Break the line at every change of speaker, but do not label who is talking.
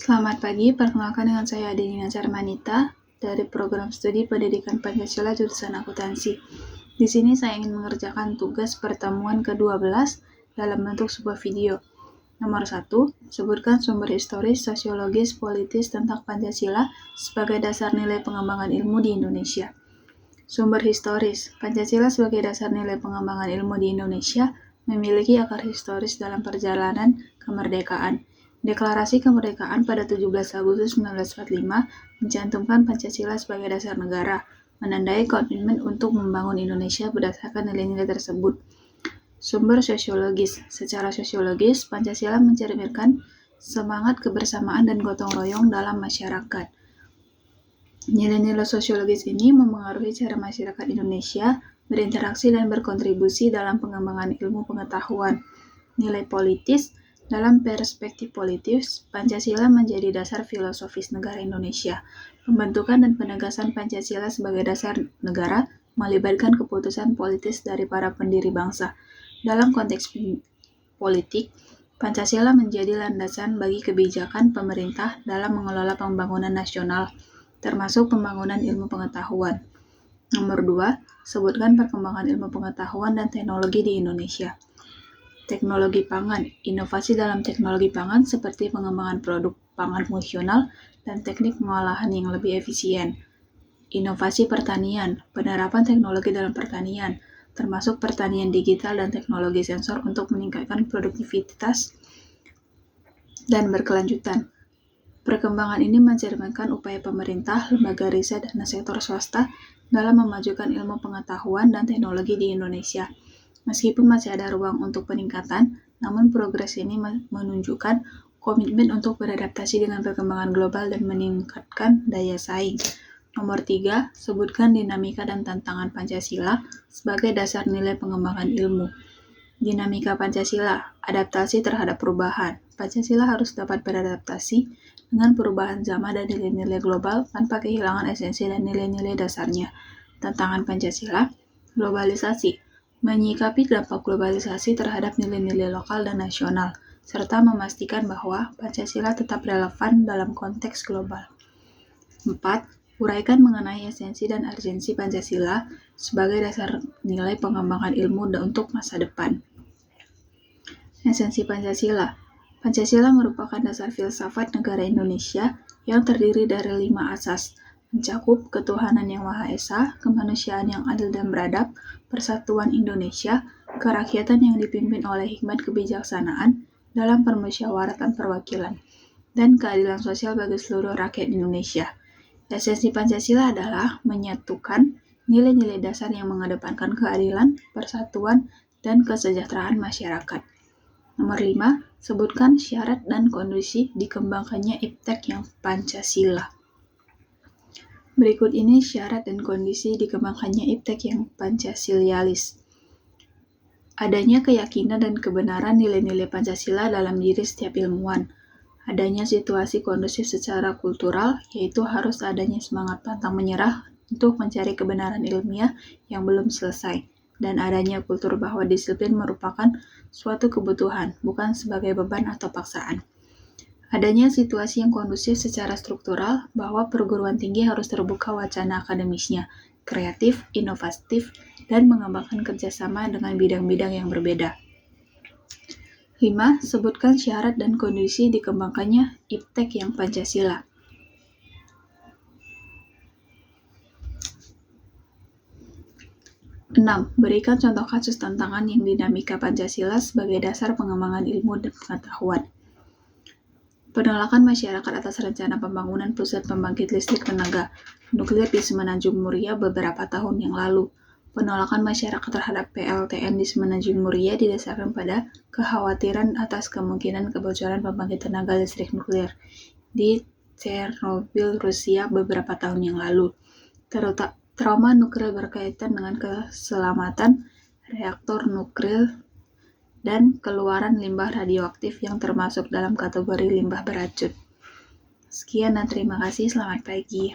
Selamat pagi, perkenalkan dengan saya Adelina Charmanita dari program studi Pendidikan Pancasila jurusan Akuntansi. Di sini saya ingin mengerjakan tugas pertemuan ke-12 dalam bentuk sebuah video. Nomor 1, sebutkan sumber historis, sosiologis, politis tentang Pancasila sebagai dasar nilai pengembangan ilmu di Indonesia. Sumber historis, Pancasila sebagai dasar nilai pengembangan ilmu di Indonesia memiliki akar historis dalam perjalanan kemerdekaan. Deklarasi Kemerdekaan pada 17 Agustus 1945 mencantumkan Pancasila sebagai dasar negara, menandai komitmen untuk membangun Indonesia berdasarkan nilai-nilai tersebut. Sumber sosiologis. Secara sosiologis, Pancasila mencerminkan semangat kebersamaan dan gotong royong dalam masyarakat. Nilai-nilai sosiologis ini memengaruhi cara masyarakat Indonesia berinteraksi dan berkontribusi dalam pengembangan ilmu pengetahuan. Nilai politis. Dalam perspektif politis, Pancasila menjadi dasar filosofis negara Indonesia. Pembentukan dan penegasan Pancasila sebagai dasar negara melibatkan keputusan politis dari para pendiri bangsa. Dalam konteks politik, Pancasila menjadi landasan bagi kebijakan pemerintah dalam mengelola pembangunan nasional, termasuk pembangunan ilmu pengetahuan. Nomor 2, sebutkan perkembangan ilmu pengetahuan dan teknologi di Indonesia. Teknologi pangan, inovasi dalam teknologi pangan seperti pengembangan produk pangan fungsional dan teknik pengolahan yang lebih efisien. Inovasi pertanian, penerapan teknologi dalam pertanian, termasuk pertanian digital dan teknologi sensor untuk meningkatkan produktivitas dan berkelanjutan. Perkembangan ini mencerminkan upaya pemerintah, lembaga riset, dan sektor swasta dalam memajukan ilmu pengetahuan dan teknologi di Indonesia. Meskipun masih ada ruang untuk peningkatan, namun progres ini menunjukkan komitmen untuk beradaptasi dengan perkembangan global dan meningkatkan daya saing. Nomor 3, sebutkan dinamika dan tantangan Pancasila sebagai dasar nilai pengembangan ilmu. Dinamika Pancasila, adaptasi terhadap perubahan. Pancasila harus dapat beradaptasi dengan perubahan zaman dan nilai-nilai global tanpa kehilangan esensi dan nilai-nilai dasarnya. Tantangan Pancasila, globalisasi. Menyikapi dampak globalisasi terhadap nilai-nilai lokal dan nasional, serta memastikan bahwa Pancasila tetap relevan dalam konteks global. 4. Uraikan mengenai esensi dan urgensi Pancasila sebagai dasar nilai pengembangan ilmu untuk masa depan. Esensi Pancasila. Pancasila merupakan dasar filsafat negara Indonesia yang terdiri dari 5 asas, mencakup ketuhanan yang Maha Esa, kemanusiaan yang adil dan beradab, persatuan Indonesia, kerakyatan yang dipimpin oleh hikmat kebijaksanaan dalam permusyawaratan perwakilan, dan keadilan sosial bagi seluruh rakyat Indonesia. Esensi Pancasila adalah menyatukan nilai-nilai dasar yang mengedepankan keadilan, persatuan, dan kesejahteraan masyarakat. Nomor 5, sebutkan syarat dan kondisi dikembangkannya IPTEK yang Pancasila. Berikut ini syarat dan kondisi dikembangkannya IPTEK yang Pancasilialis. Adanya keyakinan dan kebenaran nilai-nilai Pancasila dalam diri setiap ilmuwan. Adanya situasi kondusif secara kultural, yaitu harus adanya semangat pantang menyerah untuk mencari kebenaran ilmiah yang belum selesai, dan adanya kultur bahwa disiplin merupakan suatu kebutuhan, bukan sebagai beban atau paksaan. Adanya situasi yang kondusif secara struktural bahwa perguruan tinggi harus terbuka wacana akademisnya, kreatif, inovatif, dan mengembangkan kerjasama dengan bidang-bidang yang berbeda. 5. Sebutkan syarat dan kondisi dikembangkannya IPTEK yang Pancasila. Enam, berikan contoh kasus tantangan yang dinamika Pancasila sebagai dasar pengembangan ilmu dan pengetahuan. Penolakan masyarakat atas rencana pembangunan pusat pembangkit listrik tenaga nuklir di Semenanjung Muria beberapa tahun yang lalu. Penolakan masyarakat terhadap PLTN di Semenanjung Muria didasarkan pada kekhawatiran atas kemungkinan kebocoran pembangkit tenaga listrik nuklir di Chernobyl, Rusia beberapa tahun yang lalu. Trauma nuklir berkaitan dengan keselamatan reaktor nuklir dan keluaran limbah radioaktif yang termasuk dalam kategori limbah beracun. Sekian dan terima kasih, selamat pagi.